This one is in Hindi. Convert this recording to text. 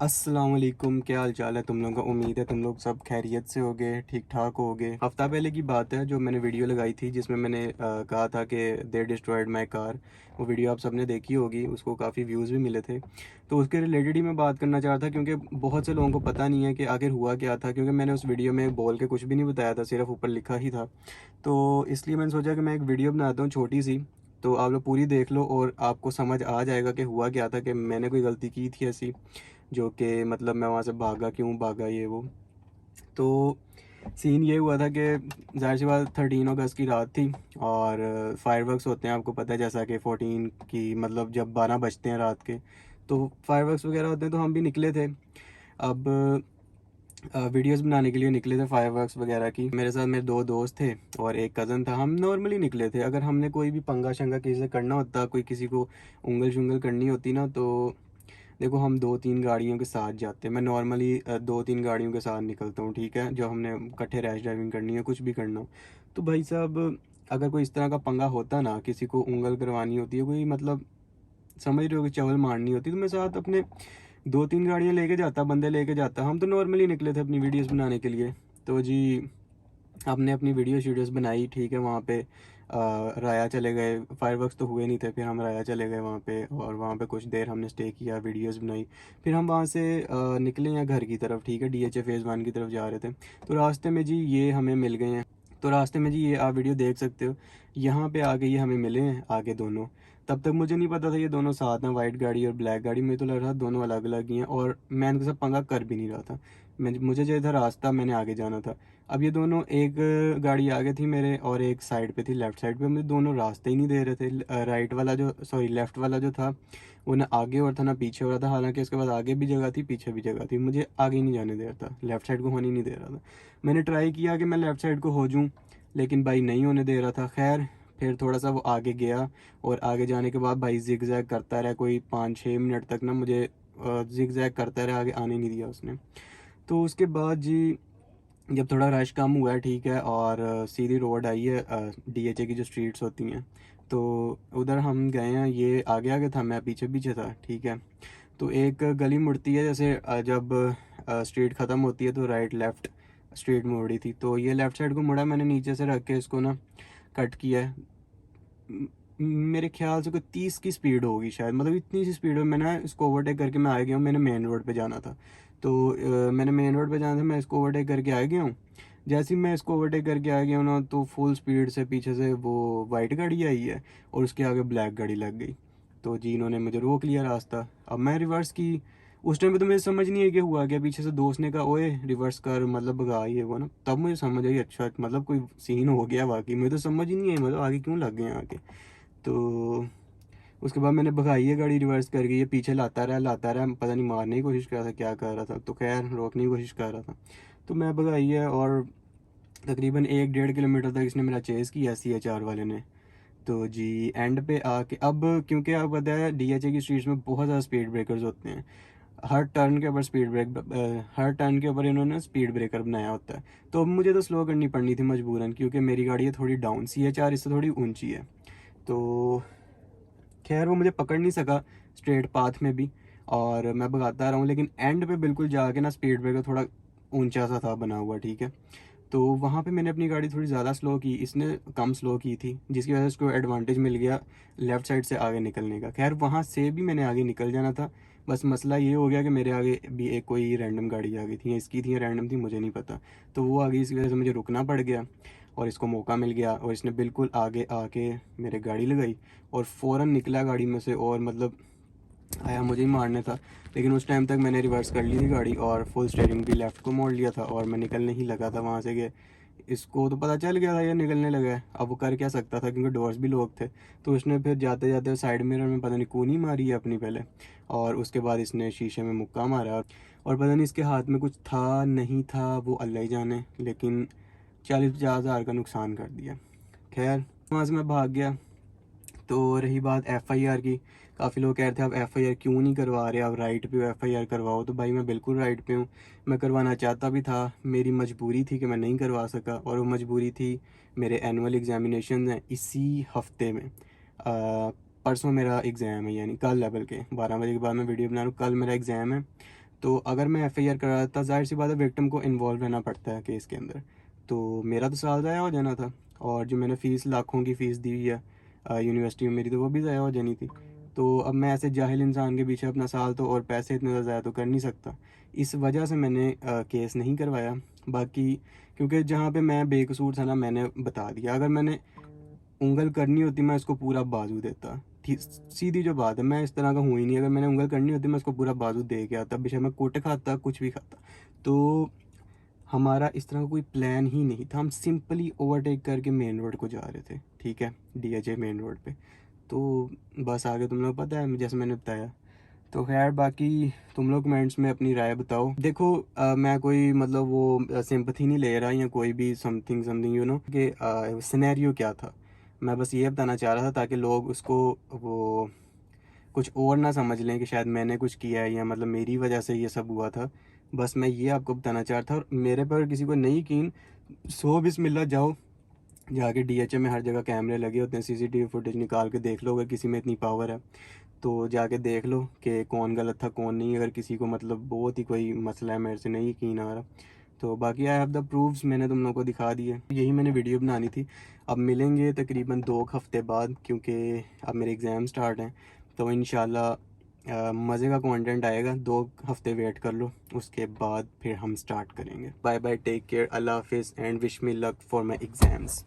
अस्सलाम वालेकुम, क्या हाल चाल है तुम लोगों का। उम्मीद है तुम लोग सब खैरियत से होगे, ठीक ठाक होगे। हफ्ता पहले की बात है जो मैंने वीडियो लगाई थी जिसमें मैंने कहा था कि दे डिस्ट्रॉयड माय कार। वो वीडियो आप सबने देखी होगी, उसको काफ़ी व्यूज़ भी मिले थे। तो उसके रिलेटेड ही मैं बात करना चाह रहा था क्योंकि बहुत से लोगों को पता नहीं है कि आखिर हुआ क्या था, क्योंकि मैंने उस वीडियो में बोल के कुछ भी नहीं बताया था, सिर्फ ऊपर लिखा ही था। तो इसलिए मैंने सोचा कि मैं एक वीडियो बनाता हूँ छोटी सी, तो आप लोग पूरी देख लो और आपको समझ आ जाएगा कि हुआ क्या था, कि मैंने कोई गलती की थी ऐसी जो कि मतलब मैं वहाँ से भागा, क्यों भागा, ये वो। तो सीन ये हुआ था कि ज़ाहिर सी बात 13 अगस्त की रात थी और फायरवर्क्स होते हैं, आपको पता है, जैसा कि 14 की मतलब जब 12 बजते हैं रात के, तो फायरवर्क्स वगैरह होते हैं। तो हम भी निकले थे अब वीडियोस बनाने के लिए, निकले थे फायरवर्क्स वगैरह की। मेरे साथ मेरे दो दोस्त थे और एक कज़न था। हम नॉर्मली निकले थे। अगर हमने कोई भी पंगा शंगा किसी से करना होता, कोई किसी को उंगल शुंगल करनी होती ना, तो देखो हम दो तीन गाड़ियों के साथ जाते हैं। मैं नॉर्मली दो तीन गाड़ियों के साथ निकलता हूँ, ठीक है, जो हमने इकट्ठे रैश ड्राइविंग करनी है, कुछ भी करना हो। तो भाई साहब, अगर कोई इस तरह का पंगा होता ना, किसी को उंगल करवानी होती है, कोई मतलब समझ रहे हो कि चवल मारनी होती, तो मैं साथ अपने दो तीन गाड़ियाँ लेके जाता, बंदे लेके जाता। हम तो नॉर्मली निकले थे अपनी वीडियोस बनाने के लिए। तो जी हमने अपनी वीडियोस बनाई, ठीक है। वहाँ पे राया चले गए। फायरवर्क्स तो हुए नहीं थे, फिर हम राया चले गए वहाँ पे, और वहाँ पे कुछ देर हमने स्टे किया, वीडियोस बनाई। फिर हम वहाँ से निकले हैं घर की तरफ, ठीक है, DHA फेज़ 1 की तरफ जा रहे थे। तो रास्ते में जी ये हमें मिल गए हैं। तो रास्ते में जी ये आप वीडियो देख सकते हो, यहाँ पे आगे ये हमें मिले हैं आगे दोनों। तब तक मुझे नहीं पता था ये दोनों साथ हैं, वाइट गाड़ी और ब्लैक गाड़ी। मुझे तो लग रहा था दोनों अलग अलग ही हैं, और मैं इनके साथ पंगा कर भी नहीं रहा था। मुझे चाहिए था रास्ता, मैंने आगे जाना था। अब ये दोनों, एक गाड़ी आगे थी मेरे और एक साइड पे थी, लेफ़्ट साइड पे। मुझे दोनों रास्ते ही नहीं दे रहे थे। राइट वाला जो, सॉरी, लेफ़्ट वाला जो था वो ना आगे और था ना पीछे हो रहा था। हालांकि उसके बाद आगे भी जगह थी, पीछे भी जगह थी। मुझे आगे ही नहीं जाने दे रहा था, लेफ़्ट साइड को होने ही नहीं दे रहा था। मैंने ट्राई किया कि मैं लेफ़्ट साइड को हो जाऊँ, लेकिन भाई नहीं होने दे रहा था। खैर, फिर थोड़ा सा वो आगे गया, और आगे जाने के बाद भाई जिग जैग करता रहा कोई 5-6 मिनट तक ना, मुझे जिग जैग करता रहा, आगे आने नहीं दिया उसने। तो उसके बाद जी जब थोड़ा रश कम हुआ है, ठीक है, और सीधी रोड आई है DHA की जो स्ट्रीट्स होती हैं, तो उधर हम गए हैं। ये आगे आगे था, मैं पीछे पीछे था, ठीक है। तो एक गली मुड़ती है, जैसे जब स्ट्रीट ख़त्म होती है तो राइट लेफ़्ट स्ट्रीट मुड़ी थी। तो ये लेफ़्ट साइड को मुड़ा, मैंने नीचे से रख के इसको ना कट किया है। म- मेरे ख्याल से कोई 30 की स्पीड होगी शायद, मतलब इतनी सी स्पीड में मैं ना इसको ओवरटेक करके मैं आ गया हूँ। मैंने मेन रोड पे जाना था, तो मैंने मेन रोड पे जाना था, मैं इसको ओवरटेक करके आ गया हूँ। जैसे ही मैं इसको ओवरटेक करके आ गया हूँ ना, तो फुल स्पीड से पीछे से वो वाइट गाड़ी आई है और उसके आगे ब्लैक गाड़ी लग गई। तो जी इन्होंने मुझे रोक लिया रास्ता। अब मैं रिवर्स की, उस टाइम पे तो मुझे समझ नहीं है कि हुआ क्या। पीछे से दोस्त ने कहा ओए रिवर्स कर, मतलब भगा, ये वो ना, तब मुझे समझ आई अच्छा मतलब कोई सीन हो गया वाकई। मुझे तो समझ ही नहीं आई, मतलब आगे क्यों लग गए आके। तो उसके बाद मैंने भगाई है गाड़ी रिवर्स करके। ये पीछे लाता रहा, पता नहीं मारने की कोशिश कर रहा था, क्या कर रहा था। तो खैर रोकने की कोशिश कर रहा था, तो मैं भगाई है, और तकरीबन 1-1.5 किलोमीटर तक इसने मेरा चेज़ किया CHR वाले ने। तो जी एंड पे आके, अब क्योंकि आपको पता है DHA की स्ट्रीट्स में बहुत ज़्यादा स्पीड ब्रेकर्स होते हैं। हर टर्न के ऊपर हर टर्न के ऊपर इन्होंने स्पीड ब्रेकर बनाया होता है। तो अब मुझे तो स्लो करनी पड़नी थी मजबूरन, क्योंकि मेरी गाड़ी है थोड़ी डाउन, CHR इससे थोड़ी ऊंची है। तो खैर वो मुझे पकड़ नहीं सका स्ट्रेट पाथ में भी, और मैं भगाता रहा हूँ। लेकिन एंड पे बिल्कुल जाके ना स्पीड ब्रेकर थोड़ा ऊंचा सा था बना हुआ, ठीक है। तो वहाँ पे मैंने अपनी गाड़ी थोड़ी ज़्यादा स्लो की, इसने कम स्लो की थी, जिसकी वजह से उसको एडवांटेज मिल गया लेफ़्ट साइड से आगे निकलने का। खैर वहाँ से भी मैंने आगे निकल जाना था, बस मसला ये हो गया कि मेरे आगे भी एक कोई रैंडम गाड़ी आ गई थी, या इसकी थी या रैंडम थी मुझे नहीं पता। तो वो आ गई, इसी वजह से मुझे रुकना पड़ गया, और इसको मौका मिल गया, और इसने बिल्कुल आगे आके मेरे गाड़ी लगाई और फ़ौरन निकला गाड़ी में से, और मतलब आया मुझे ही मारने था। लेकिन उस टाइम तक मैंने रिवर्स कर ली थी गाड़ी, और फुल स्टीयरिंग भी लेफ़्ट को मोड़ लिया था, और मैं निकलने ही लगा था वहाँ से कि इसको तो पता चल गया था ये निकलने लगा है। अब वो कर क्या सकता था, क्योंकि डोर्स भी लॉक थे। तो उसने फिर जाते जाते साइड मिरर में पता नहीं कूनी मारी है अपनी पहले, और उसके बाद इसने शीशे में मुक्का मारा, और पता नहीं इसके हाथ में कुछ था नहीं था, वो अल्लाह ही जाने, लेकिन 40-50 हज़ार का नुकसान कर दिया। खैर वहाँ से मैं भाग गया। तो रही बात FIR की, काफ़ी लोग कह रहे थे आप FIR क्यों नहीं करवा रहे, आप राइट पे हो, FIR करवाओ। तो भाई मैं बिल्कुल राइट पे हूँ, मैं करवाना चाहता भी था, मेरी मजबूरी थी कि मैं नहीं करवा सका, और वो मजबूरी थी मेरे एनुअल एग्जामिनेशन हैं इसी हफ्ते में। परसों मेरा एग्ज़ाम है, यानी कल लेवल के 12 बजे के बाद मैं वीडियो बना रहा हूँ, कल मेरा एग्ज़ाम है। तो अगर मैं एफआईआर कराता, जाहिर सी बात है विक्टिम को इन्वॉल्व रहना पड़ता है केस के अंदर। तो मेरा तो साल ज़ाया हो जाना था, और जो मैंने फ़ीस लाखों की फ़ीस दी हुई है यूनिवर्सिटी में मेरी, तो वो भी ज़ाया हो जानी थी। तो अब मैं ऐसे जाहिल इंसान के पीछे अपना साल तो और पैसे इतने ज़्यादा ज़ाया तो कर नहीं सकता। इस वजह से मैंने केस नहीं करवाया। बाकी क्योंकि जहाँ पे मैं बेकसूर था ना, मैंने बता दिया। अगर मैंने उंगल करनी होती मैं इसको पूरा बाजू देता। सीधी जो बात है, मैं इस तरह का हूँ ही नहीं। अगर मैंने उंगल करनी होती मैं इसको पूरा बाजू दे के आता, बेशक मैं कुट खाता, कुछ भी खाता। तो हमारा इस तरह का कोई प्लान ही नहीं था। हम सिंपली ओवरटेक करके मेन रोड को जा रहे थे, ठीक है, डीएचए मेन रोड पे। तो बस आगे तुम लोग पता है जैसे मैंने बताया। तो खैर बाकी तुम लोग कमेंट्स में अपनी राय बताओ। देखो मैं कोई मतलब वो सिंपथी नहीं ले रहा या कोई भी समथिंग समथिंग यू नो कि सिनेरियो क्या था। मैं बस ये बताना चाह रहा था ताकि लोग उसको वो कुछ और ना समझ लें कि शायद मैंने कुछ किया है या मतलब मेरी वजह से ये सब हुआ था। बस मैं ये आपको बताना चाह रहा था। और मेरे पर किसी को नहीं यकीन, सो बिस्मिल्लाह जाओ, जाके डीएचए में हर जगह कैमरे लगे होते हैं, सीसीटीवी फुटेज निकाल के देख लो। अगर किसी में इतनी पावर है तो जाके देख लो कि कौन गलत था कौन नहीं। अगर किसी को मतलब बहुत ही कोई मसला है, मेरे से नहीं यकीन आ रहा, तो बाकी आई हैव द प्रूफ्स, मैंने तुम लोगों को दिखा दिए। यही मैंने वीडियो बनानी थी। अब मिलेंगे तकरीबन 2 हफ्ते बाद, क्योंकि अब मेरे एग्ज़ाम स्टार्ट हैं। तो इंशाल्लाह मज़े का कंटेंट आएगा। 2 हफ्ते वेट कर लो, उसके बाद फिर हम स्टार्ट करेंगे। बाय बाय, टेक केयर, अल्लाह हाफिज़ and wish me luck for my exams.